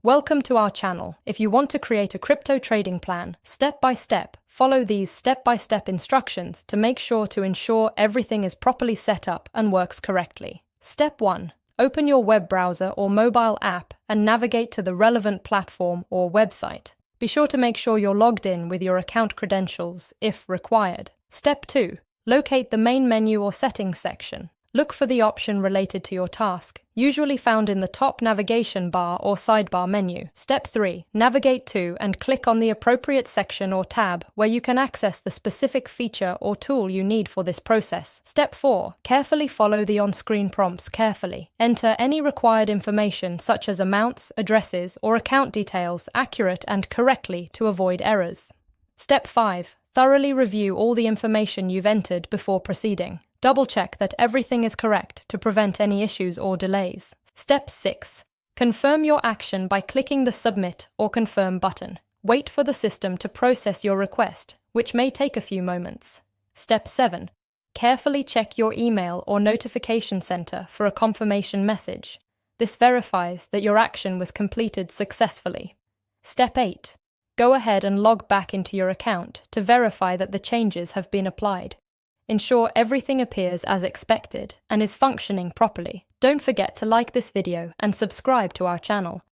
Welcome to our channel. If you want to create a crypto trading plan, step by step, follow these step-by-step instructions to make sure to ensure everything is properly set up and works correctly. Step 1. Open your web browser or mobile app and navigate to the relevant platform or website. Be sure to make sure you're logged in with your account credentials if required. Step 2. Locate the main menu or settings section. Look for the option related to your task, usually found in the top navigation bar or sidebar menu. Step 3. Navigate to and click on the appropriate section or tab where you can access the specific feature or tool you need for this process. Step 4. Carefully follow the on-screen prompts carefully. Enter any required information such as amounts, addresses, or account details accurate and correctly to avoid errors. Step 5. Thoroughly review all the information you've entered before proceeding. Double-check that everything is correct to prevent any issues or delays. Step 6. Confirm your action by clicking the Submit or Confirm button. Wait for the system to process your request, which may take a few moments. Step 7. Carefully check your email or notification center for a confirmation message. This verifies that your action was completed successfully. Step 8. Go ahead and log back into your account to verify that the changes have been applied. Ensure everything appears as expected and is functioning properly. Don't forget to like this video and subscribe to our channel.